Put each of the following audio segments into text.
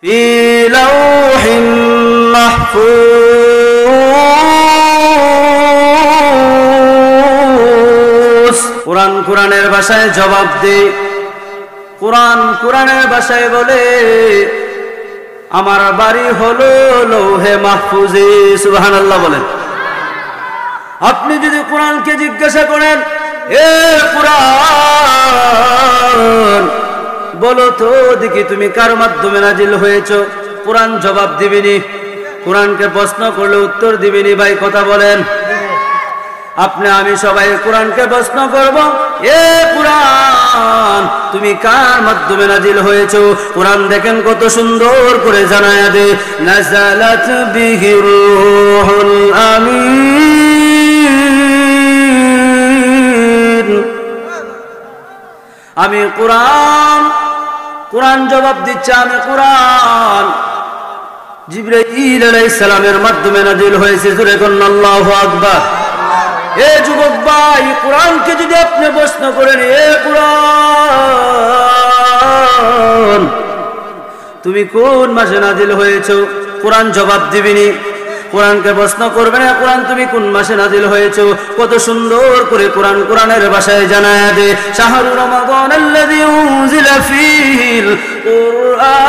ফি লাউহিন মাহফুজ। কুরআন কুরআনের ভাষায় জবাব দেয়, কুরআন কুরআনের ভাষায় বলে আমার বাড়ি হলো লৌহে মাহফুজে। সুবহানাল্লাহ বলেন। আপনি যদি কুরআনকে জিজ্ঞাসা করেন, এ কুরআন বলো তো দেখি তুমি কার মাধ্যমে নাজিল হয়েছো, কুরআন জবাব দিবেনি। কুরআনকে প্রশ্ন করলে উত্তর দিবেনি। ভাই কথা বলেন। আপনি আমি সবাই কুরআনকে প্রশ্ন করব, এ কুরআন তুমি কার মাধ্যমে নাজিল হয়েছো? কুরআন দেখেন কত সুন্দর করে জানায়া দে, নাযালাত বিহি রূহুল আমিন। আমি কুরআন, কুরআন জবাব দিচ্ছে আমি কুরআন জিবরাইল আলাইহিস সালামের মাধ্যমে নাজিল হয়েছে। জোরে কোন আল্লাহু আকবার। এ যুবক ভাই, কুরআনকে যদি আপনি প্রশ্ন করেন, এ কুরআন তুমি কোন মাসে নাজিল হয়েছো, কুরআন জবাব দিবেনি। কুরআনকে প্রশ্ন করবেন, এ কুরআন তুমি কোন মাসে নাজিল হয়েছো? কত সুন্দর করে কুরআন কুরআনের ভাষায় জানায় দে, শাহরু রমাদানাল্লাযী উনজিলা ফীহিল কুরআন।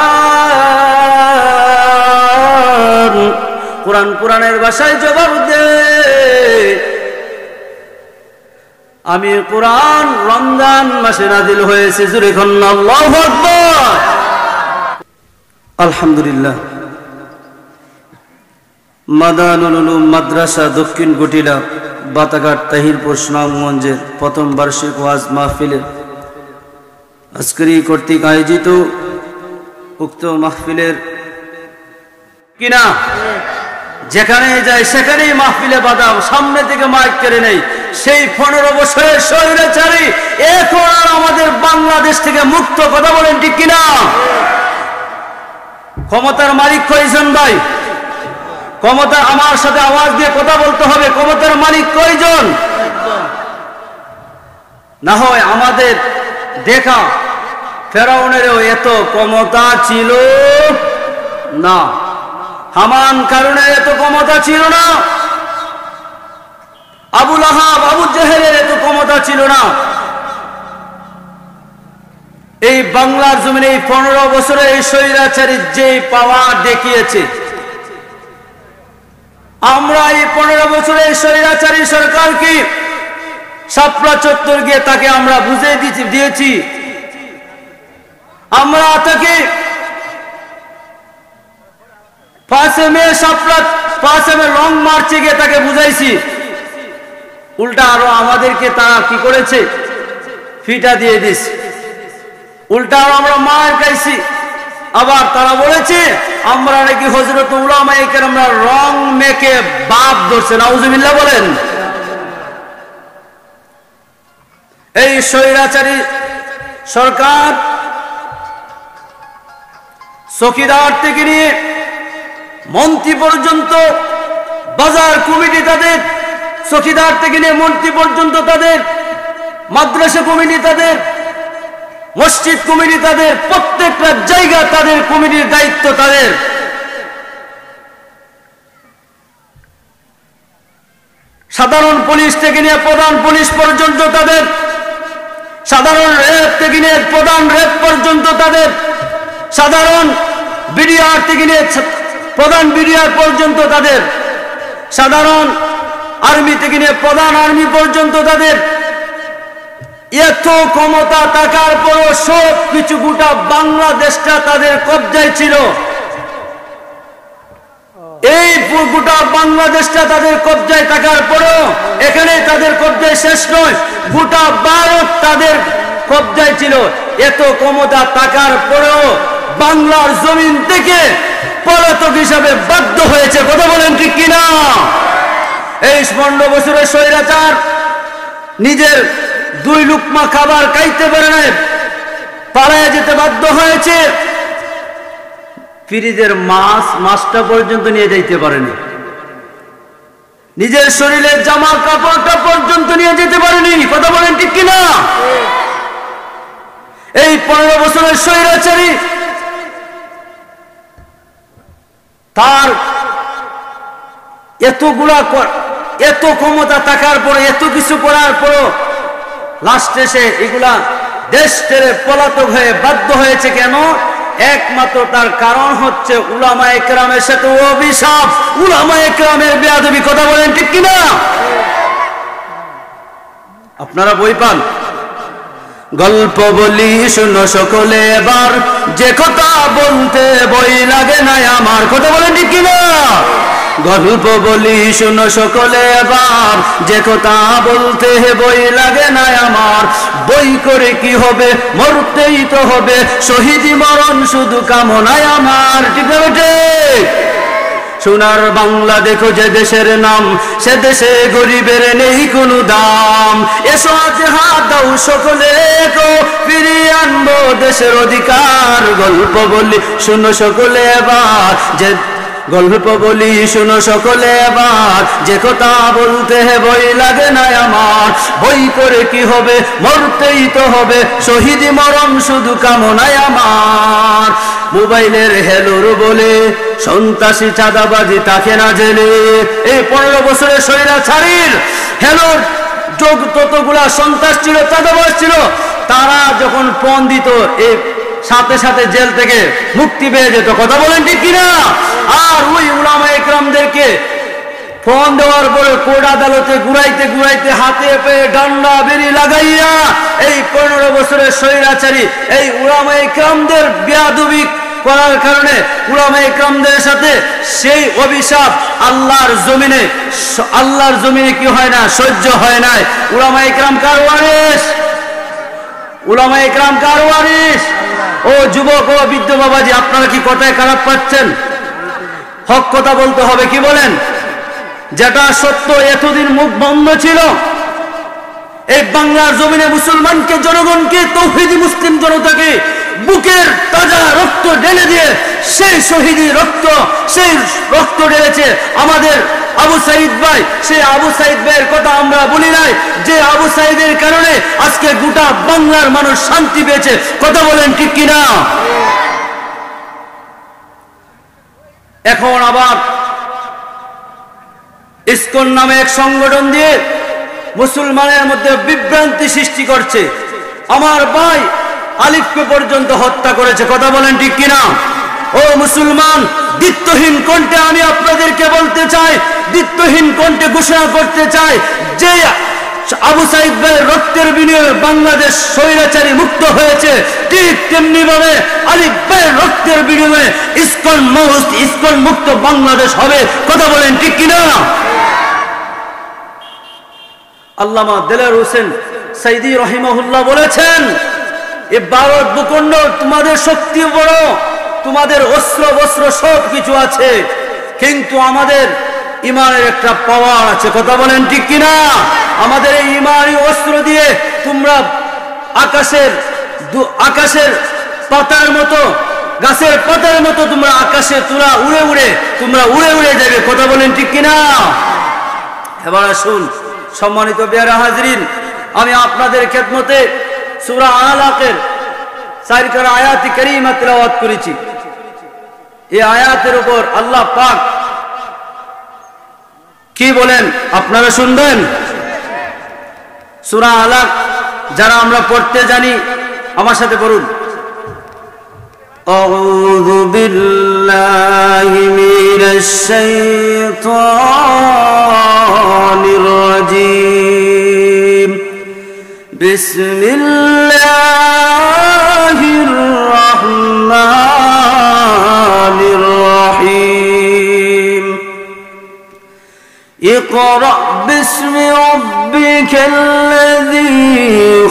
কুরআন কুরআনের ভাষায় জবাব দে, আমি কুরআন রমজান মাসে নাজিল হয়েছে। জোরে কোন আল্লাহু আকবার। আলহামদুলিল্লাহ। মাদানুল উলুম মাদ্রাসা দক্ষিণ কুটিলা বাতাঘাট তাহিরপুর সুনামগঞ্জের প্রথম বার্ষিক ওয়াজ মাহফিলে আজকের কর্তৃক আয়োজিত উক্ত মাহফিলের কিনা যেখানে যায় সেখানেই মাহফিলে বাধা, সামনে থেকে মাইক কেড়ে নেই। সেই 15 বছরের স্বৈরাচারী এখন আর আমাদের বাংলাদেশ থেকে মুক্ত। কথা বলেন ঠিক কিনা? ক্ষমতার মালিক কয়জন ভাই? ক্ষমতা, আমার সাথে আওয়াজ দিয়ে কথা বলতে হবে, ক্ষমতার মালিক কয়জন? না হয় আমাদের দেখা ফেরাউনেরও এত ক্ষমতা ছিল না, হামান কারণের এত ক্ষমতা ছিল না, আবু লাহাব আবু জেহেলের এত ক্ষমতা ছিল না। এই বাংলার জমিনে এই 15 বছরে এই স্বৈরাচারী যে পাওয়ার দেখিয়েছে, আমরা এই 15 বছরে এই স্বৈরাচারী সরকারকে শাপলা চত্বর গিয়ে তাকে আমরা বুঝিয়ে দিয়েছি। আমরা তাকে 5 মে শাপলা 5 মে লং মার্চে গিয়ে তাকে বুঝাইছি। উল্টা আরো আমাদেরকে তারা কি করেছে? ফিটা দিয়ে দিয়েছে। উল্টা আরো আমরা মার খাইছি। আবার তারা বলেছে আমরা নাকি হযরত উলামায়ে কেরামরা রং মেখে বাপ ধরছে। নাউজুবিল্লাহ বলেন। এই স্বৈরাচারী সরকার চৌকিদার থেকে নিয়ে মন্ত্রী পর্যন্ত, বাজার কমিটি তাদের, চৌকিদার থেকে নিয়ে মন্ত্রী পর্যন্ত তাদের, মাদ্রাসা কমিটি তাদের, মসজিদ কমিটি তাদের, প্রত্যেকটা জায়গা তাদের কমিটির দায়িত্ব তাদের। সাধারণ পুলিশ থেকে নিয়ে প্রধান পুলিশ পর্যন্ত তাদের, সাধারণ রেপ থেকে নিয়ে প্রধান রেপ পর্যন্ত তাদের, সাধারণ বিডিআর থেকে নিয়ে প্রধান বিডিআর পর্যন্ত তাদের, সাধারণ আর্মি থেকে নিয়ে প্রধান আর্মি পর্যন্ত তাদের। এত ক্ষমতা থাকার পরও সব কিছু গোটা বাংলাদেশটা তাদের কবজায় ছিল। এই গোটা বাংলাদেশটা তাদের কবজায় থাকার পরও এখানে তাদের কবজায় শেষ নয়, গোটা ভারত তাদের কবজায় ছিল। এত ক্ষমতা থাকার পরেও বাংলার জমিন থেকে পলাতক হিসাবে বাধ্য হয়েছে। কথা বলেন ঠিক কিনা? এই 15 বছরের স্বৈরাচার নিজের 2 লুকমা খাবার খাইতে পারে না, পালায় যেতে বাধ্য হয়েছে। ফ্রিজের মাছটা পর্যন্ত নিয়ে যাইতে পারেনি, নিজের শরীরের জামা কাপড়টা পর্যন্ত নিয়ে যেতে পারেনি। কথা বলেন ঠিক কিনা? এই 15 বছরের স্বৈরাচারী তার এত ক্ষমতা থাকার পরে, এত কিছু করার পরও লাস্টে সে এগুলা দেশ ছেড়ে পলাতক হয়ে বাধ্য হয়েছে। কেন? একমাত্র তার কারণ হচ্ছে উলামায়ে কেরামের সাথে অভিশাপ, উলামায়ে কেরামের বেয়াদবি। কথা বলেন ঠিক কিনা? আপনারা বই পান? গল্প বলি শুনো সকলে এবার, যে কথা বলতে বই লাগে না আমার। কথা বলেন ঠিক কিনা? গল্প বলি শুনো সকলে এবার, যে কথা বলতে বই লাগে না আমার। বই করে কি হবে, মরতেই তো হবে, শহীদি মরণ শুধু কামনায় আমার। ঠিক না বেটে? সোনার বাংলা দেখো যে দেশের নাম, সে দেশে গরিবের নেই কোনো দাম। এসো আজ হাত দাও সকলে গো, ফিরিয়ে আনবো দেশের অধিকার। গল্প বলি শুনো সকলে এবার, যে গল্প বলি শুনো সকলে এবার, যে কথা বলতে বই লাগে না আমার। বই করে কি হবে, মরতেই তো হবে, শহীদি মরণ শুধু কামনায় আমার। মোবাইলের হেলোর বলে সন্ত্রাসী চাঁদাবাজি তাকে না জেলে। এই 15 বছরের স্বৈরাচারীর হেলোর যতগুলা সন্ত্রাস ছিল, চাঁদাবাজ ছিল, তারা যখন ফোন দিত এই সাথে সাথে জেল থেকে মুক্তি পেয়ে যেত। কথা বলেন ঠিক কিনা? আর ওই উলামায়ে কেরামদেরকে ফোন দেওয়ার পরে কোর্ট আদালতে ঘুরাইতে ঘুরাইতে হাতে পেয়ে ডান্ডা বেরি লাগাইয়া এই 15 বছরের স্বৈরাচারী এই উলামায়ে কেরামদের বেয়াদবি করার কারণে উলামায়ে কেরামদের সাথে সেই অভিশাপ আল্লাহর জমিনে কি হয় না, সহ্য হয় না। উলামায়ে কেরাম কার ওয়ারিস? উলামায়ে কেরাম কার ওয়ারিস? ও যুবক ও বৃদ্ধ বাবাজি, আপনারা কি কথায় খারাপ পাচ্ছেন? হক কথা বলতে হবে, কি বলেন? যেটা সত্য, এতদিন মুখ বন্ধ ছিল। এই বাংলার জমিনে মুসলমানকে, জনগণকে, তৌহিদি মুসলিম জনতাকে বুকের তাজা রক্ত ঢেলে দিয়ে সেই শহীদি রক্ত ঢেলেছে আমাদের আবু সাইদ ভাই। সেই আবু সাইদ ভাইয়ের কথা আমরা বলি নাই, যে আবু সাইদের কারণে আজকে গোটা বাংলার মানুষ শান্তি পেয়েছে। কথা বলেন ঠিক কিনা? এখন আবার ইসকন নামে এক সংগঠন দিয়ে মুসলমানের মধ্যে বিভ্রান্তি সৃষ্টি করছে। আমার ভাই আলিফকে পর্যন্ত হত্যা করেছে। কথা বলেন ঠিক কিনা? ও মুসলমান, দ্বিত্বহীন কণ্ঠে আমি আপনাদেরকে বলতে চাই, দ্বিত্বহীন কণ্ঠে ঘোষণা করতে চাই, যে আবু সাইদ ভাইয়ের রক্তের বিনিময়ে বাংলাদেশ স্বৈরাচারী মুক্ত হয়েছে, ঠিক তেমনি ভাবে আলিফ ভাইয়ের রক্তের বিনিময়ে ইসকন মুক্ত বাংলাদেশ হবে। কথা বলেন ঠিক কিনা? আল্লামা দেলার হোসেন সাইদি রহিমাহুল্লাহ বলেছেন, এ ভারত ভূখণ্ড তোমাদের শক্তি বড়, তোমাদের অস্ত্র বস্ত্র সব কিছু আছে, কিন্তু আমাদের ইমানের একটা পাওয়ার আছে। কথা বলেন ঠিক কিনা? আমাদের এই ইমানি অস্ত্র দিয়ে তোমরা আকাশের পাতার মতো, গাছের পাতার মতো তোমরা আকাশে তোরা উড়ে উড়ে যাবে। কথা বলেন ঠিক কিনা? এবার আসুন সম্মানিত বেয়ারা হাজরিন, আমি আপনাদের খেদমতে সূরা আলাকের 4 আয়াতি কারীমা তেলাওয়াত করেছি। এই আয়াতের উপর আল্লাহ পাক কি বলেন আপনারা শুনবেন। সূরা আলাক যারা আমরা পড়তে জানি আমার সাথে পড়ুন। আউযু বিল্লাহি মিনাশ শাইতানির রাজীম। বিসমিল্লাহির রাহমানির রহিম। ইকরা বিসমি রাব্বিকাল্লাযী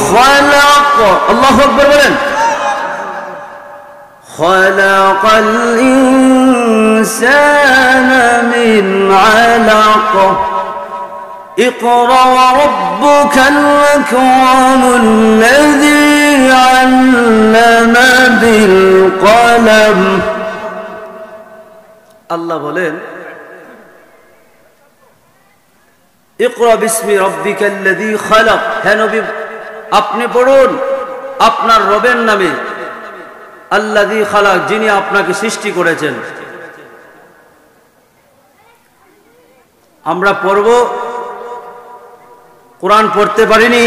খালাক। আল্লাহু আকবার বলেন। খালাকাল ইনসানা মিন আলাক। اقرأ وربك الأكرم الذي علم بالقلم। আল্লাহ বলেন ইকরা বিসমি রাব্বিকাল্লাযী খালাক। হে নবী আপনি পড়ুন আপনার রবের নামে, আল্লাযী খালাক যিনি আপনাকে সৃষ্টি করেছেন। আমরা পড়ব, কোরআন পড়তে পারিনি,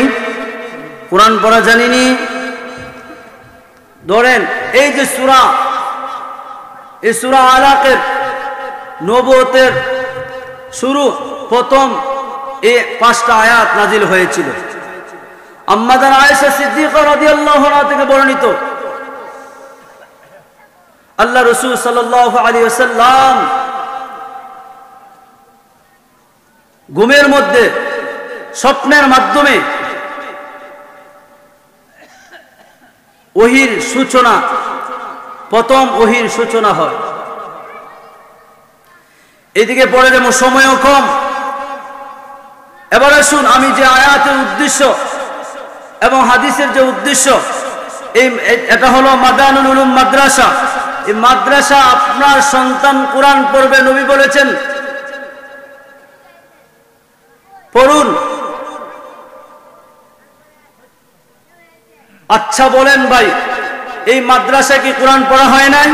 কোরআন পড়া জানিনি। ধরেন এই যে সূরা, এই সূরা আলাকের নবুয়তের শুরু, প্রথম এই 5টা আয়াত নাজিল হয়েছিল। আম্মা জান আয়েশা সিদ্দিকা রাদিয়াল্লাহু আনহা থেকে বর্ণিত, আল্লাহ রাসূল সাল্লাল্লাহু আলাইহি ওয়াসাল্লাম ঘুমের মধ্যে স্বপ্নের মাধ্যমে ওহীর সূচনা, প্রথম ওহীর সূচনা হয়। এদিকে পড়ে যেমন সময়ও কম। এবার আসুন, আমি যে আয়াতের উদ্দেশ্য এবং হাদিসের যে উদ্দেশ্য, এটা হলো মাদানুল উলুম মাদ্রাসা। এই মাদ্রাসা আপনার সন্তান কোরআন পড়বে, নবী বলেছেন পড়ুন। আচ্ছা বলেন ভাই, এই মাদ্রাসায় কি কোরআন পড়া হয় নাই?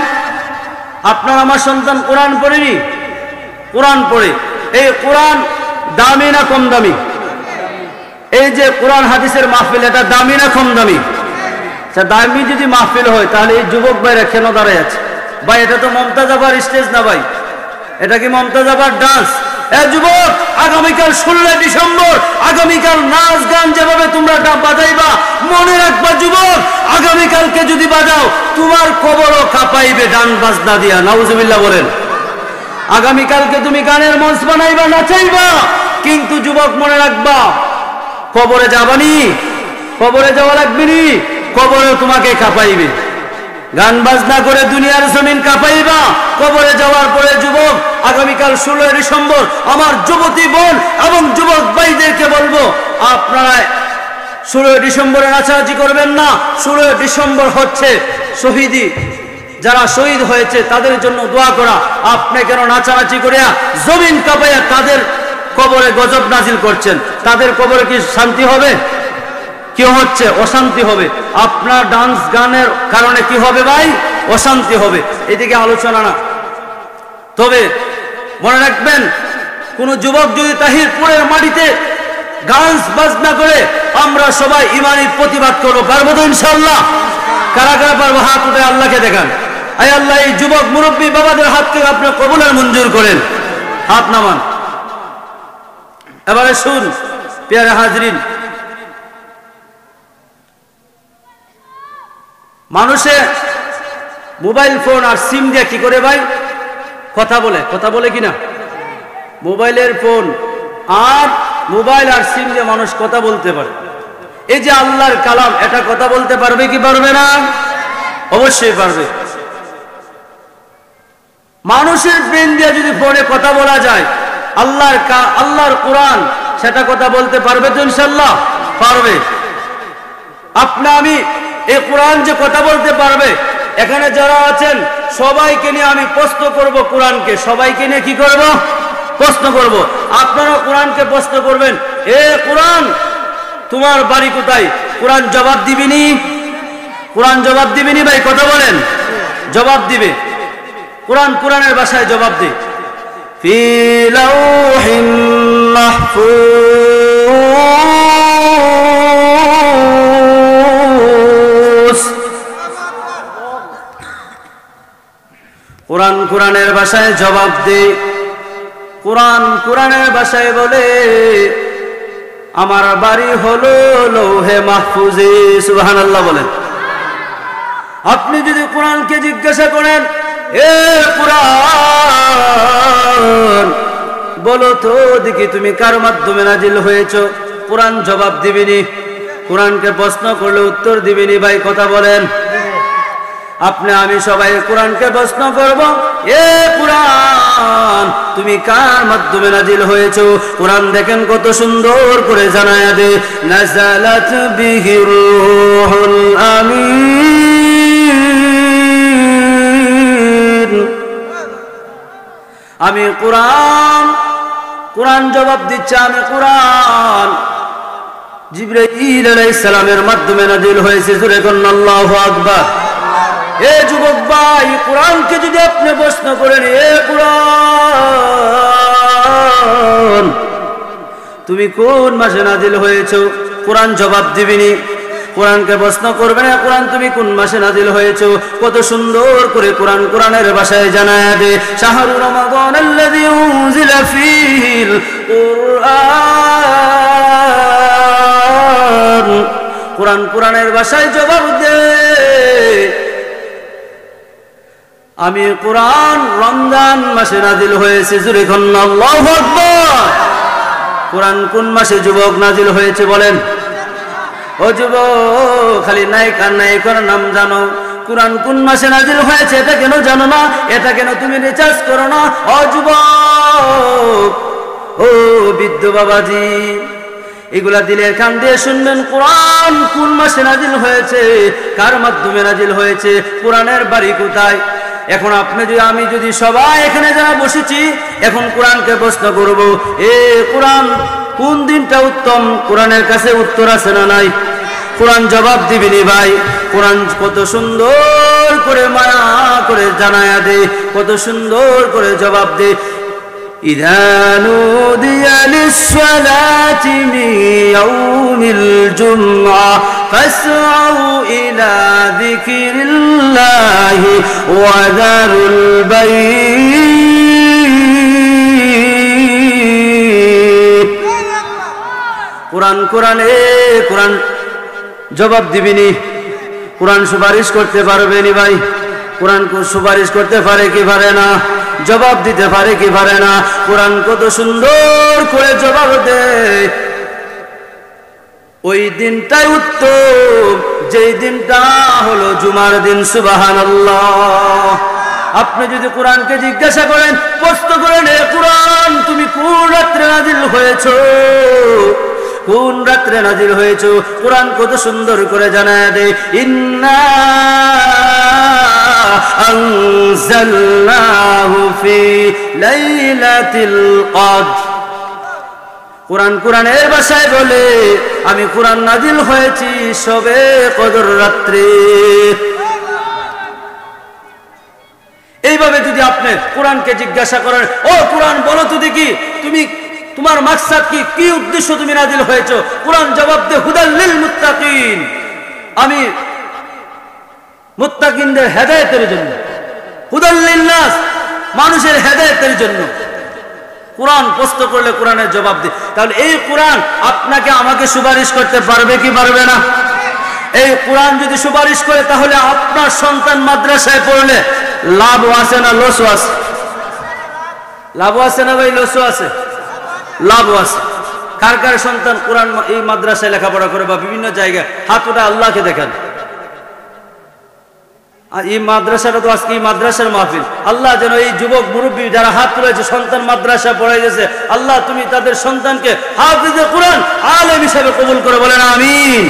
আপনার আমার সন্তান কোরআন পড়েনি? কোরআন পড়ে। এই কোরআন দামি না কম দামি? এই যে কোরআন হাদিসের মাহফিল, এটা দামি না কম দামি? দামি যদি মাহফিল হয় তাহলে এই যুবক ভাইরা কেন দাঁড়ায় আছে? ভাই এটা তো মমতাজ আবার স্টেজ না ভাই, এটা কি মমতাজ আবার ডান্স? যুবক, আগামীকাল 16 ডিসেম্বর, আগামীকাল নাচ গান যেভাবে তোমরা বাজাইবা, মনে রাখবা যুবক, আগামীকালকে যদি বাজাও তোমার কবরও কাঁপাইবে গান বাজনা দিয়া। নাউজুবিল্লাহ বলেন। আগামীকালকে তুমি গানের মঞ্চ বানাইবা, নাচাইবা, কিন্তু যুবক মনে রাখবা কবরে যাবানি, কবরে যাওয়া লাগবে নি, কবরে তোমাকে কাঁপাইবে। গান বাজনা করে দুনিয়ার জমিন কাঁপাইবা, কবরে যাওয়ার পরে যুবক, আগামীকাল 16 ডিসেম্বর আমার যুবতী বোন এবং যুবক ভাইদেরকে বলবো, আপনারা 16 ডিসেম্বরে নাচানাচি করবেন না। 16 ডিসেম্বর হচ্ছে শহীদি, যারা শহীদ হয়েছে তাদের জন্য দোয়া করা। আপনি কেন নাচানাচি করিয়া জমিন কাঁপাইয়া তাদের কবরে গজব নাজিল করছেন? তাদের কবরে কি শান্তি হবে? কি হচ্ছে? অশান্তি হবে। আপনার ডান্স গানের কারণে কি হবে ভাই? অশান্তি হবে। এদিকে আলোচনা না। তবে মনে রাখবেন, কোন যুবক যদি তাহিরপুরের মাটিতে গান বাজনা করে, আমরা সবাই ইমানি প্রতিবাদ করবো। পারবো তো ইনশাআল্লাহ? কারা কারা পারবো? হাত উঠে আল্লাহকে দেখান। আয় আল্লাহ, এই যুবক মুরব্বী বাবাদের হাতকে আপনি কবুলের মঞ্জুর করেন। হাত নামান। এবারে শুন প্রিয় হাজরিন, মানুষে মোবাইল ফোন আর সিম দিয়ে কি করে ভাই কথা বলে? কথা বলে কিনা? মোবাইলের ফোন আর মোবাইল আর সিম দিয়ে মানুষ কথা বলতে পারে। এই যে আল্লাহর কালাম, এটা কথা বলতে পারবে কি পারবে না? অবশ্যই পারবে। মানুষের ব্রেন দিয়ে যদি ফোনে কথা বলা যায়, আল্লাহর কোরআন, সেটা কথা বলতে পারবে তো ইনশাআল্লাহ? পারবে। আপনি আমি এই কোরআন যে কথা বলতে পারবে, এখানে যারা আছেন সবাইকে নিয়ে আমি প্রশ্ন করব। কোরআনকে সবাইকে নিয়ে কি করব? প্রশ্ন করব। আপনারা কোরআনকে প্রশ্ন করবেন, এ কোরআন তোমার বাড়ি কোথায়? কোরআন জবাব দিবিনি? কোরআন জবাব দিবিনি ভাই? কথা বলেন। জবাব দিবে। কোরআন কোরআনের ভাষায় জবাব দেয়। ফি লাউহিন মাহফুজ। কোরআন কোরআনের ভাষায় জবাব দেয়। কোরআন কোরআনের ভাষায় বলে, আমার বাড়ি হলো লৌহে মাহফুজে। সুবহানাল্লাহ বলেন। আপনি যদি কোরআনকে জিজ্ঞাসা করেন, এ কোরআন বলো তো দেখি তুমি কার মাধ্যমে নাজিল হয়েছো? কোরআন জবাব দিবেনি। কোরআনকে প্রশ্ন করলে উত্তর দিবেনি ভাই? কথা বলেন। আপনি আমি সবাই কোরআনকে প্রশ্ন করব, এ কোরআন তুমি কার মাধ্যমে নাজিল হয়েছো? কোরআন দেখেন কত সুন্দর করে জানায়া দে, নাযালাত বিহির রূহুল আমিন। আমি কোরআন, কোরআন জবাব দিচ্ছে আমি কোরআন জিবরাইল আলাইহিস সালামের মাধ্যমে নাজিল হয়েছে। জোরে বলুন আল্লাহু আকবার। এ যুবক ভাই, কোরআনকে যদি আপনি প্রশ্ন করেন, এ কোরআন তুমি কোন মাসে নাজিল হয়েছো? কোরআন জবাব দিবিনি, কোরআনকে প্রশ্ন করবে না, কোরআন তুমি কোন মাসে নাজিল হয়েছো? কত সুন্দর করে কোরআন কোরআনের ভাষায় জানায় দে, শাহরু রমাদান আল্লাযী উনজিলা ফীহিল কুরআন। কোরআন কোরআনের ভাষায় জবাব দে, আমি কোরআন রমজান মাসে নাজিল হয়েছে। জোরে কন্না আল্লাহু আকবার। কোরআন কোন মাসে যুবক নাজিল হয়েছে বলেন? ও যুবক, খালি নায়িকার নায়িকার নাম জানো, কোরআন কোন মাসে নাজিল হয়েছে এটা কেন জানো না? এটা কেন তুমি রিসার্চ করো না? ও যুবক, ও বৃদ্ধ বাবাজি, এগুলা দিলের কান দিয়ে শুনবেন। কোরআন কোন মাসে নাজিল হয়েছে, কার মাধ্যমে নাজিল হয়েছে, কোরআনের বাড়ি কোথায়? এখন আপনি যদি আমি যদি সবাই এখানে যারা বসেছি এখন কোরআনকে প্রশ্ন করব, এ কোরআন কোন দিনটা উত্তম? কোরআনের কাছে উত্তর আছে না নাই? কোরআন জবাব দিবিনি ভাই। কোরআন কত সুন্দর করে মায়া করে জানায়া দে, কত সুন্দর করে জবাব দে। ইযা নুদিয়া লিস-সালাতি মিন ইয়াউমিল জুমআ ফাসআউ ইলা যিকরিল্লাহি ওয়া যারুল বাই'। কোরআন কোরআনে কোরআন জবাব দিবিনি। কোরআন সুপারিশ করতে পারবে নি ভাই? কোরআন সুপারিশ করতে পারে কি পারে না? জবাব দিতে পারে কি পারে না? কোরআন কত সুন্দর করে জবাব দেয়। ওই দিনটাই উত্তম যেই দিনটা হলো জুমার দিন। সুবহানাল্লাহ। আপনি যদি কোরআনকে জিজ্ঞাসা করেন, প্রশ্ন করেন, এ কোরআন তুমি কোন রাত্রে নাজিল হয়েছো, কোন রাত্রে নাজিল হয়েছো? কোরআন কত সুন্দর করে জানায় দেয়, ইন্না আনজালনাহু ফি লাইলাতিল কদর। কোরআন কোরআনের ভাষায় বলে, আমি কোরআন নাজিল হয়েছি শবে কদর রাত্রে। এইভাবে যদি আপনি কোরআনকে জিজ্ঞাসা করেন, ও কোরআন বলো তো দেখি তুমি তোমার মাকসাদ কি, কি উদ্দেশ্য তুমি নাজিল হয়েছো? কোরআন জবাব দে, হুদাল লিল মুত্তাকিন, আমি মুত্তাকিনদের হেদায়েতের জন্য, হুদাল লিন নাস, মানুষের হেদায়েতের জন্য। কোরআন প্রশ্ন করলে কোরআনের জবাব দে। তাহলে এই কোরআন আপনাকে আমাকে সুপারিশ করতে পারবে কি পারবে না? এই কোরআন যদি সুপারিশ করে তাহলে আপনার সন্তান মাদ্রাসায় পড়লে লাভও আছে না লসও আছে? লাভও আছে না ভাই, লসও আছে? লাভও আছে। কার কার সন্তান কোরআন এই মাদ্রাসায় লেখাপড়া করে বা বিভিন্ন জায়গায়? হাত ওটা আল্লাহকে দেখান। এই মাদ্রাসাটা তো আজকে এই মাদ্রাসার মাহফিল। আল্লাহ যেন এই যুবক মুরব্বী যারা হাত তুলেছে সন্তান মাদ্রাসা পড়াই গেছে, আল্লাহ তুমি তাদের সন্তানকে হাফিজে কোরআন আলেম হিসেবে কবুল করে, বলেন আমিন।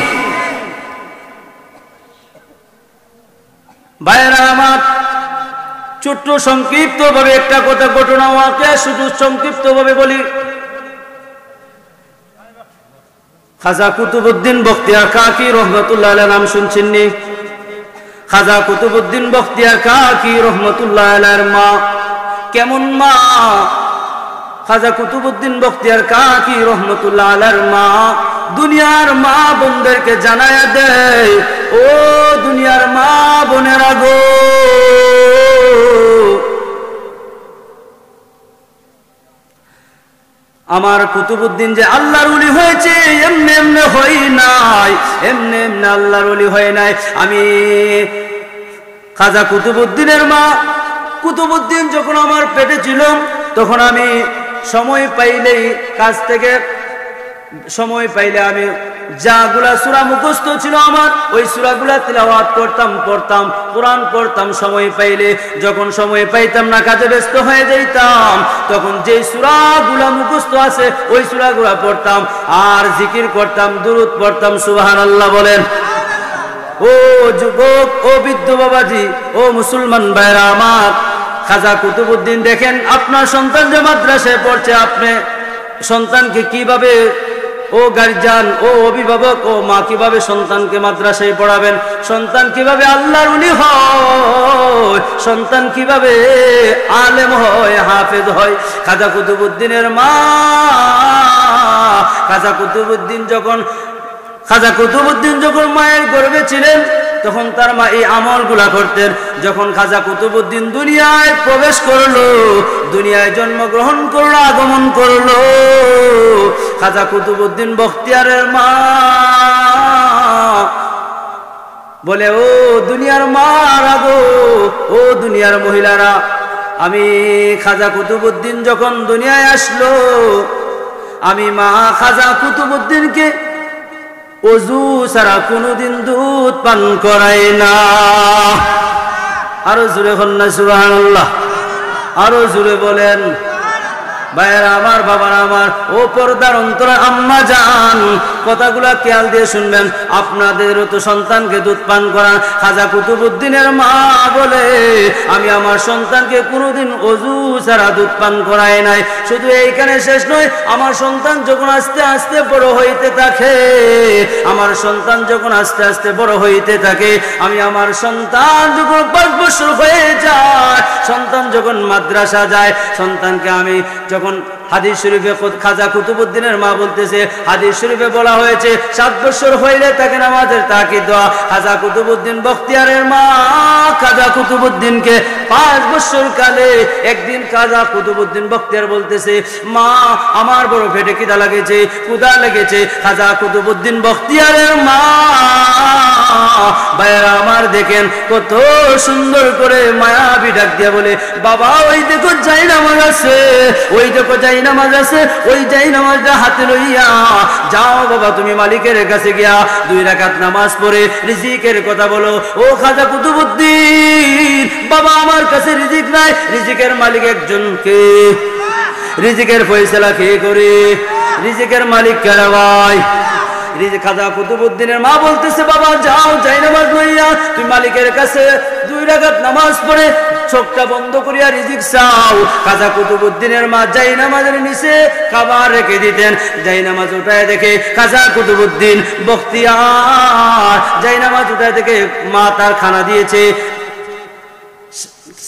ভাইয়েরা আমার, ছোট্ট সংক্ষিপ্ত ভাবে একটা কথা ঘটনা ওয়াকে শুধু সংক্ষিপ্ত ভাবে বলি। খাজা কুতুবউদ্দিন বখতিয়ার কাকি রহমতুল্লাহ আলাইহি নাম শুনছেননি? খাজা কুতুবউদ্দিন বখতিয়ার কাকি রহমতুল্লাহ আলাইহির মা কেমন মা? খাজা কুতুবউদ্দিন বখতিয়ার কাকি রহমতুল্লাহ আলাইহির মা দুনিয়ার মা বোনদেরকে জানায়া দেয়, ও দুনিয়ার মা বোনেরা গো, আমার কুতুবউদ্দিন যে আল্লাহর ওলি হয়েছে এমনি এমনি হয় নাই, এমনি এমনি আল্লাহর ওলি হয় নাই। আমি খাজা কুতুবউদ্দিনের মা, কুতুবউদ্দিন যখন আমার পেটে ছিল তখন আমি সময় পাইলেই কাজ থেকে সময় পাইলে আমি যাগুলা সূরা মুখস্থ ছিল আমার ওই সূরাগুলা তিলাওয়াত করতাম, পড়তাম, কোরআন পড়তাম সময় পাইলে। যখন সময় পাইতাম না, কাজে ব্যস্ত হয়ে যাইতাম, তখন যে সূরাগুলা মুখস্থ আছে ওই সূরাগুলা পড়তাম আর জিকির করতাম, দুরূদ পড়তাম। সুবহানাল্লাহ বলেন। ও যুবক, ও বৃদ্ধ বাবাজি, ও মুসলমান ভাইরা আমার, খাজা কুতুবউদ্দিন দেখেন আপনার সন্তান যে মাদ্রাসায় পড়ছে, আপনি সন্তানকে কিভাবে, ও গার্জিয়ান, ও অভিভাবক, ও মা কিভাবে সন্তানকে মাদ্রাসায় পড়াবেন? সন্তান কিভাবে আল্লাহর ওলি হয়, সন্তান কিভাবে আলেম হয়, হাফেজ হয়? খাজা কুতুবউদ্দিনের মা খাজা কুতুবউদ্দিন যখন মায়ের গর্ভে ছিলেন তখন তার মা এই আমলগুলা করতেন। যখন খাজা কুতুবউদ্দিন দুনিয়ায় প্রবেশ করলো, দুনিয়ায় জন্মগ্রহণ করলো, আগমন করলো, খাজা কুতুবউদ্দিন বখতিয়ারের মা বলে, ও দুনিয়ার মারা গো, ও দুনিয়ার মহিলারা, আমি খাজা কুতুবউদ্দিন যখন দুনিয়ায় আসলো, আমি মা খাজা কুতুবউদ্দিনকে ওযু ছাড়া কোনোদিন দুধ পান করাই না। আরো জোরে বলেন না সুবহানাল্লাহ, আরো জোরে বলেন। ভাইয়েরা আমার, বাবারা আমার, ও পর্দার অন্তরে আম্মা জান, কথাগুলা খেয়াল দিয়ে শুনবেন। আপনাদেরও তো সন্তানকে দুধ পান করান। খাজা কুতুবউদ্দিনের মা বলে, আমি আমার সন্তানকে কোনোদিন ওযু ছাড়া দুধ পান করাই নাই। শুধু এইখানে শেষ নয়, আমার সন্তান যখন আস্তে আস্তে বড় হইতে থাকে, আমার সন্তান যখন আস্তে আস্তে বড় হইতে থাকে, আমি আমার সন্তান যখন 5 বছর হয়ে যায়, সন্তান যখন মাদ্রাসা যায়, সন্তানকে আমি যখন হাদিস শরীফে খাজা কুতুবউদ্দিনের মা বলতেছে, হাদিস শরীফে বলা হয়েছে 7 বছর হইলে তাকে নামাজের তাকিদ দেওয়া। খাজা কুতুবউদ্দিন বখতিয়ারের মা খাজা কুতুবউদ্দিনকে 5 বছর কালে একদিন খাজা কুতুবউদ্দিন বখতিয়ার বলতেছে, মা আমার বড় পেটে খিদা লেগেছে, ক্ষুধা লেগেছে। খাজা কুতুবউদ্দিন বখতিয়ারের মা ভাইয়েরা আমার দেখেন কত সুন্দর করে মায়াবী ডাক দিয়া বলে, বাবা ওই দেখো জায়নামাজ আছে, ওই দেখো জায়নামাজ আছে, ওই জায়নামাজটা হাতে লইয়া যাও বাবা, তুমি মালিকের কাছে গিয়া 2 রাকাত নামাজ পড়ে রিজিকের কথা বলো। ও খাজা কুতুবউদ্দিন, বাবা আমার কাছে রিজিক নাই, রিজিকের মালিক একজনকে, রিজিকের ফয়সালা কে করে? রিজিকের মালিক কারা ভাই? খাজা কুতুবউদ্দিনের মা বলতেছে, বাবা যাও জায়নামাজ লইয়া তুমি মালিকের কাছে 2 রাকাত নামাজ পড়ে চোখটা বন্ধ করিয়া রিজিক চাও। খাজা কুতুবউদ্দিনের মা জায়নামাজের নিচে খাবার রেখে দিতেন। জায়নামাজ উঠায় দেখে খাজা কুতুবউদ্দিন বখতিয়ার জায়নামাজ উঠায় দেখে মা তার খানা দিয়েছে।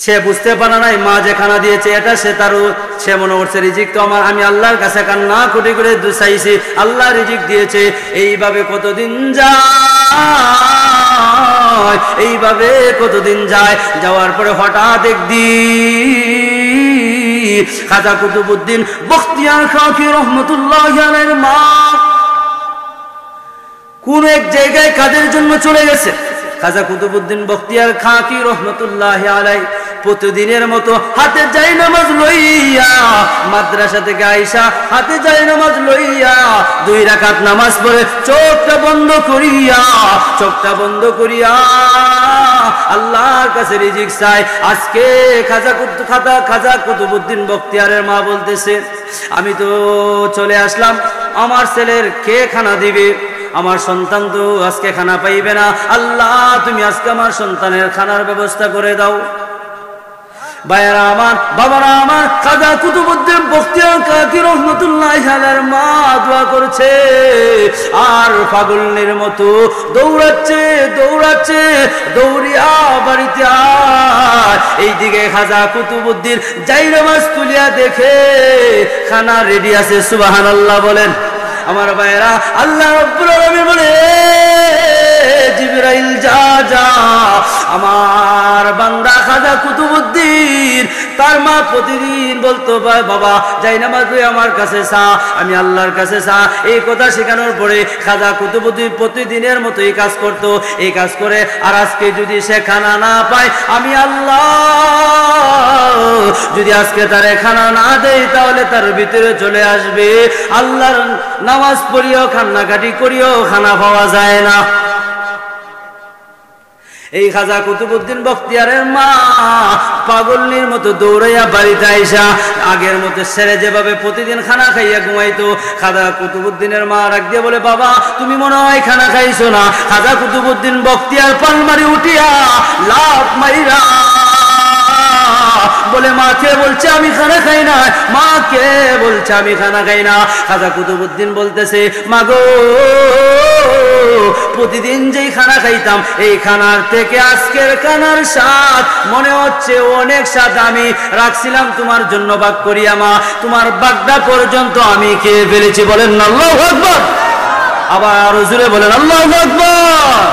সে বুঝতে পারে নাই মা যে খানা দিয়েছে এটা সে মনে করছে রিজিক তো আমার, আমি আল্লাহর কাছে কান্না কোটি করে চাইছি, আল্লাহ রিজিক দিয়েছে। এইভাবে কতদিন যায়, এইভাবে কতদিন যায়। যাওয়ার পরে হঠাৎ একদিন খাজা কুতুবউদ্দিন বখতিয়ার খাকি রহমতুল্লাহি আলাইহির মা কোন এক জায়গায় কাজের জন্য চলে গেছে। খাজা কুতুবউদ্দিন বখতিয়ার খাকি রহমতুল্লাহি আলাইহি প্রতিদিনের মতো হাতে জায়নামাজ লইয়া মাদ্রাসা থেকে আইসা হাতে জায়নামাজ লইয়া 2 রাকাত নামাজ পড়ে চোখটা বন্ধ করিয়া আল্লাহর কাছে রিজিক চাই। আজকে খাজা কুতুবউদ্দিন বখতিয়ারের মা বলতেছে, আমি তো চলে আসলাম, আমার ছেলের কে খানা দিবে? আমার সন্তান তো আজকে খানা পাইবে না। আল্লাহ তুমি আজকে আমার সন্তানের খানার ব্যবস্থা করে দাও। ভাইয়েরা আমার, বাবারা আমার, খাজা কুতুবউদ্দিন বখতিয়ার কাকি রহমতুল্লাহি আলাইহির মা দোয়া করছে আর পাগলের মতো দৌড়াচ্ছে দৌড়িয়া বাড়িতে আয়। এইদিকে খাজা কুতুবউদ্দিন জায়নামাজ তুলিয়া দেখে খানা রেডি আছে। সুবহানাল্লাহ বলেন আমার ভাইয়েরা। আল্লাহ রাব্বুল আলামিন বলে, জিবরাইল যা আমার বান্দা খাজা কুতুবউদ্দিন তার মা প্রতিদিন বলতো, বাবা জায়নামাজ আমার কাছে চা, আমি আল্লাহর কাছে চা। এই কথা শেখানোর পরে খাজা কুতুবউদ্দিন প্রতিদিনের মতো এই কাজ করতো। এই কাজ করে আর আজকে যদি সে খানা না পায়, আমি আল্লাহ যদি আজকে তারে খানা না দেই তাহলে তার ভিতরে চলে আসবে আল্লাহর নামাজ পড়িও কান্নাকাটি করিও খানা পাওয়া যায় না। এই খাজা কুতুবউদ্দিন বখতিয়ারের মা পাগলের মতো দৌড়াইয়া বাড়িতে আইসা আগের মতো ছেড়ে যেভাবে প্রতিদিন খানা খাইয়া ঘুমাইতো, খাজা কুতুবউদ্দিনের মা ডাক দিয়ে বলে, বাবা তুমি মনে হয় খানা খাইছো না। খাজা কুতুবউদ্দিন বখতিয়ার পালমারি উঠিয়া লাফ মাইরা বলে মা কে বলছে আমি খানা খাই না, মা কে বলছে আমি খানা খাই না। খাজা কুতুবউদ্দিন বলতেছে মা গো, প্রতিদিন যেই খানা খাইতাম এই খানার থেকে আজকের খানার স্বাদ মনে হচ্ছে অনেক স্বাদ। আমি রাখছিলাম তোমার জন্য ভাগ করিয়া মা, তোমার ভাগটা পর্যন্ত আমি খেয়ে ফেলেছি। বলেন আল্লাহু আকবার। আবার আরো জোরে বলেন আল্লাহু আকবার।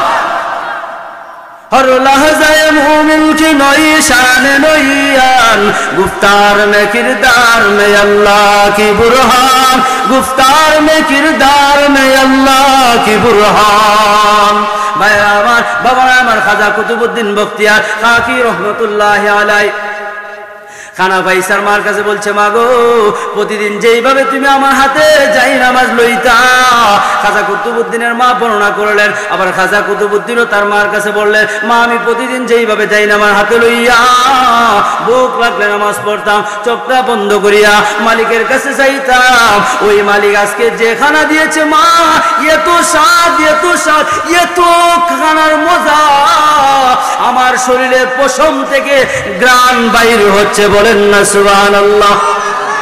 हर लहज़े मोमिन की नई शान नईयान, गुफ्तार में किरदार में अल्लाह की बुरहान, गुफ्तार में किरदार में अल्लाह की बुरहान। भाईरा আমার বাবারা আমার খাজা কুতুবউদ্দিন বখতিয়ার কাকি রহমতুল্লাহি আলাইহি খানা ভাইসার মার কাছে বলছে মা গো, প্রতিদিন যেইভাবে তুমি আমার হাতে যাই নামাজ লইতা। খাজা কুতুবউদ্দিনের মা বর্ণনা করলেন। আবার খাজা কুতুবউদ্দিনও তার মার কাছে বললেন মা আমি প্রতিদিন যেইভাবে যাই নামাজ হাতে লইয়া ভোক লাগলে নামাজ পড়তাম, চোখটা বন্ধ করিয়া মালিকের কাছে যাইতাম। ওই মালিক আজকে যে খানা দিয়েছে মা, এত স্বাদ এত স্বাদ এত খানার মজা, আমার শরীরের পশম থেকে গ্রাণ বাইর হচ্ছে। বলেন না সুবহানাল্লাহ।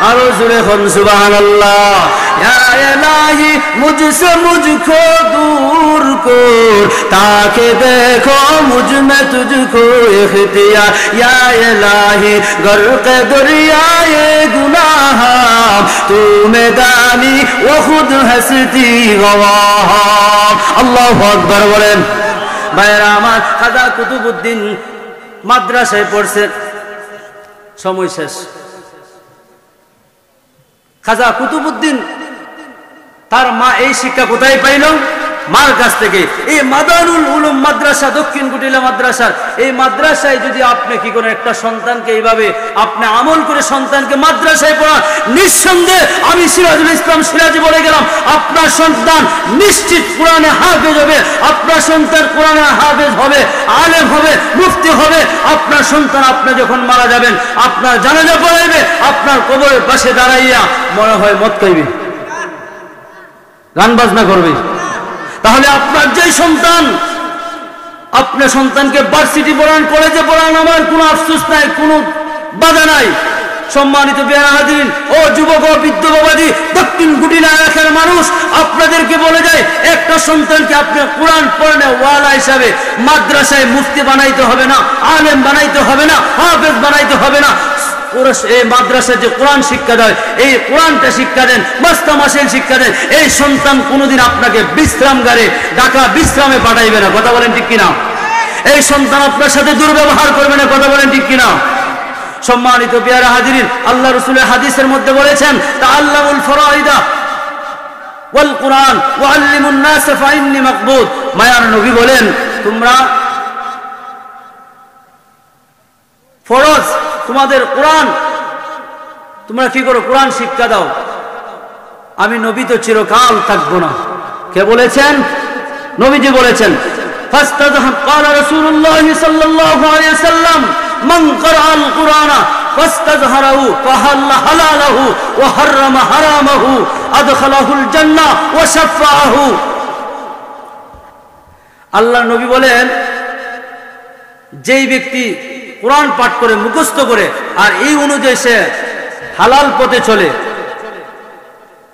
আরো জোরে বলুন সুবহানাল্লাহ। ইয়া ইলাহি মুঝসে মুঝকো दूर কর, তাকে দেখো মুঝ মে তুঝকো ইখতিয়ার, ইয়া ইলাহি গরকে দরিয়ায়ে গুনাহ তু মেদানি ও খুদ হসতি গওয়াহ। আল্লাহু আকবার বলেন। ভাইরা আমার খাজা কুতুবউদ্দিন মাদ্রাসায় পড়ছে, সময় শেষ। খাজা কুতুবউদ্দিন তার মা এই শিক্ষা কোথায় পাইল? মার কাছ থেকে। এই মাদারুল উলুম মাদ্রাসা, দক্ষিণ কুটিলা মাদ্রাসার এই মাদ্রাসায় যদি আপনি কি করেন একটা সন্তানকে এইভাবে আপনি আমল করে সন্তানকে মাদ্রাসায় পড়ান, নিঃসন্দেহে আমি সিরাজুল ইসলাম সিরাজি বলে গেলাম আপনার সন্তান নিশ্চিত কোরআনে হাফেজ হবে, আপনার সন্তান কোরআনে হাফেজ হবে, আলেম হবে, মুফতি হবে। আপনার সন্তান আপনি যখন মারা যাবেন আপনার জানাজা পড়াইবে, আপনার কবরের পাশে দাঁড়াইয়া মনে হয় মদ খাইবে, গান বাজনা করবে। তাহলে আপনার যে সন্তান, আপনার সন্তানকে ভার্সিটি পড়ান, কলেজে পড়ান, আমার কোনো আফসোস নাই, কোনো বাধা নাই। সম্মানিত বেয়ারা হাজিরিন ও যুবক ও বিদ্যাবাদী দক্ষিণ কুটিলা এলাকার মানুষ, আপনাদেরকে বলে যায় একটা সন্তানকে আপনি কোরআন পড়ানো ওয়ালা হিসাবে মাদ্রাসায় মুফতি বানাইতে হবে না, আলেম বানাইতে হবে না, হাফেজ বানাইতে হবে না। এই মাদ্রাসায় যে কোরআন শিক্ষা দেয় এই কোরআনটা শিক্ষা দেন, মাস্তা মাসেল শিক্ষা দেন। এই সন্তান কোনোদিন আপনাকে বিশ্রামগারে ঢাকা বিশ্রামে পাঠাইবে না। কথা বলেন ঠিক কিনা? এই সন্তান আপনার সাথে দুর্ব্যবহার করবে না। কথা বলেন ঠিক কিনা? সম্মানিত পেয়ারা হাজিরিন, আল্লাহ রাসূলের হাদিসের মধ্যে বলেছেন তাআল্লামুল ফরাইদা ওয়াল কুরআন ওয়া আল্লিমুন নাস ফাইন্নী মাকবুদ। মায়ার নবী বলেন তোমরা ফরজ তোমাদের কোরআন, তোমরা কি করো? কোরআন শিক্ষা দাও। আমি নবী তো চিরকাল থাকবো না। কে বলেছেন? নবীজি বলেছেন ফাস্তাযহাব ক্বালা রাসূলুল্লাহ সাল্লাল্লাহু আলাইহি ওয়াসাল্লাম মান ক্বারাআল কুরআনা ফাস্তাযহারাহু ফাহাল্লা হালালাহু ওয়া হাররামা হারামাহু আদখালাহুল জান্নাহ ওয়া শাফাআহু। আল্লাহর নবী বলেন যেই ব্যক্তি কোরআন পাঠ করে মুখস্থ করে আর এই অনুযায়ী সে হালাল পথে চলে,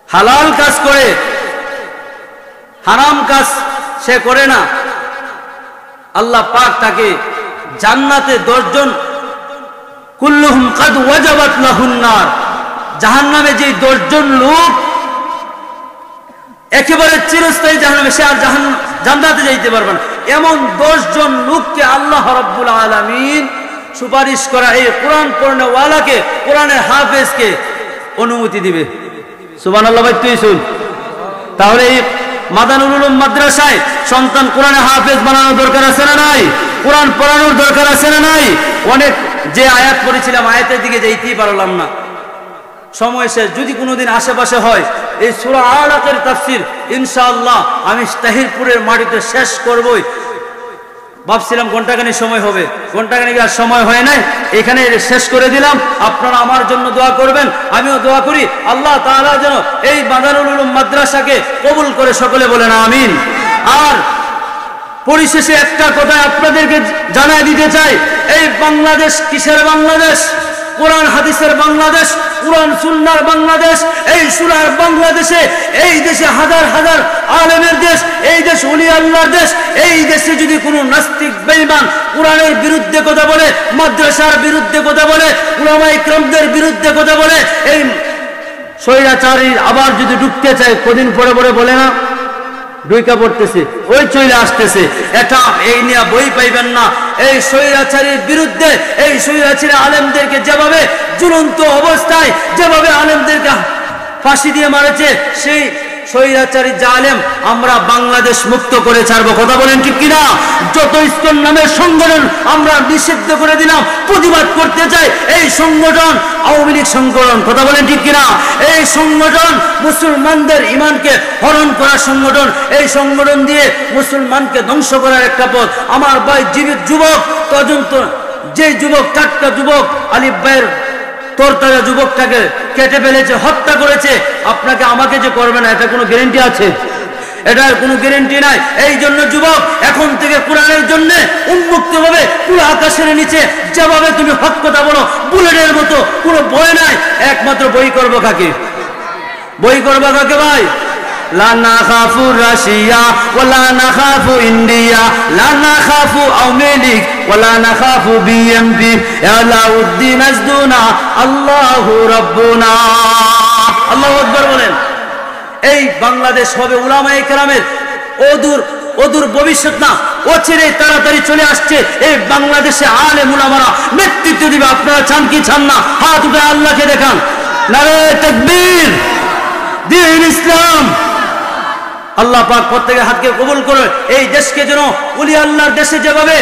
হালাল কাজ করে, হারাম কাজ সে করে না, আল্লাহ পাক তাকে জান্নাতে 10 জন কুল্লুহুম কাদ ওয়াজাবাত লাহুন নার, জাহান্নামে যে 10 জন লোক একেবারে চিরস্থায়ী জাহান্নামে, সে আর জান্নাতে যাইতে পারবে না, এমন 10 জন লোককে আল্লাহ রাব্বুল আলামিন সুপারিশ করা এই কোরআন পড়নেওয়ালাকে, কোরআনের হাফেজকে অনুমতি দিবে। সুবহানাল্লাহ। ভাই তুই শুন, তাহলে এই মাদারুল উলুম মাদ্রাসায় সন্তান কোরআনে হাফেজ বানানোর দরকার আছে না নাই? কোরআন পড়ানোর দরকার আছে না নাই? অনেক যে আয়াত পড়েছিলাম আয়াতের দিকে যাইতেই পারলাম না, সময় শেষ। যদি কোনোদিন আশেপাশে হয় এই সূরা আলাকের তাফসীর ইনশাআল্লাহ আমি তাহিরপুরের মাটিতে শেষ করবই। ভাবছিলাম ঘন্টাখানি সময় হবে, ঘন্টাখানি আর সময় হয় নাই, এখানে শেষ করে দিলাম। আপনারা আমার জন্য দোয়া করবেন, আমিও দোয়া করি আল্লাহ তাআলা যেন এই মাদারুল উলুম মাদ্রাসাকে কবুল করে, সকলে বলেন আমিন। আর পরিশেষে একটা কথা আপনাদেরকে জানাই দিতে চাই, এই বাংলাদেশ কিসের বাংলাদেশ? কোরআন হাদিসের বাংলাদেশ, কোরআন সুন্নাহর বাংলাদেশ। এই সুরার বাংলাদেশে, এই দেশে হাজার হাজার আলেমের দেশ, এই দেশ ওলি আল্লাহর দেশ। এই দেশে যদি কোনো নাস্তিক বেঈমান কোরআনের বিরুদ্ধে কথা বলে, মাদ্রাসার বিরুদ্ধে কথা বলে, উলামা ইকরামদের বিরুদ্ধে কথা বলে, এই স্বৈরাচারী আবার যদি ঢুকতে চায়, কদিন পরে পরে বলে না ঢুইকা পড়তেছে, ওই চলে আসতেছে, এটা এই নিয়ে বই পাইবেন না। এই স্বৈরাচারীর বিরুদ্ধে, এই স্বৈরাচারী আলেমদেরকে যেভাবে ঝুলন্ত অবস্থায় যেভাবে আলেমদেরকে ফাঁসি দিয়ে মারেছে, সেই স্বৈরাচারী জালেম আমরা বাংলাদেশ মুক্ত করে ছাড়বো। কথা বলেন ঠিক কিনা? যত ইসকন নামের সংগঠন আমরা নিষিদ্ধ করে দিলাম, প্রতিবাদ করতে চাই। এই সংগঠন আওয়ামী লীগ সংগঠন। কথা বলেন ঠিক কিনা? এই সংগঠন মুসলমানদের ইমানকে হরণ করার সংগঠন। এই সংগঠন দিয়ে মুসলমানকে ধ্বংস করার একটা পথ। আমার ভাই জীবিত যুবক, তদন্ত যে যুবক, টাটকা যুবক আলিফ ভাইয়ের তোরতাজা যুবকটাকে কেটে ফেলেছে, হত্যা করেছে, আপনাকে আমাকে যে করবে না, এটা কোনো গ্যারান্টি আছে? এটার কোনো গ্যারান্টি নাই। এই জন্য যুবক, এখন থেকে কোরআনের জন্য উন্মুক্ত হবে। পুরো আকাশের নিচে যেভাবে তুমি হক কথা বলো, বুলেটের মতো, কোনো ভয় নাই। একমাত্র বই করবো কাকে? বই করবো কাকে ভাই? লা নাখাফু রাশিয়া ওয়ালা নাখাফু ইন্ডিয়া, লা নাখাফু আওয়ামী লীগ ওয়ালা নাখাফু বিএনপি, আলাউদ্দিন আজদুনা আল্লাহু রাব্বুনা। আল্লাহু আকবার বলেন। এই বাংলাদেশ হবে উলামায়ে কেরামের অদূর ভবিষ্যৎ না, অচিরে তাড়াতাড়ি চলে আসছে। এই বাংলাদেশে আলেম উলামারা নেতৃত্ব দিবে। আপনারা চান কি চান না? হাত উঠে আল্লাহকে দেখান। নারে তাকবীর, দ্বীন ইসলাম। আল্লাহ পাক প্রত্যেকের হাতকে কবুল করে এই দেশকে যেন ওলি আল্লাহর দেশে যেভাবে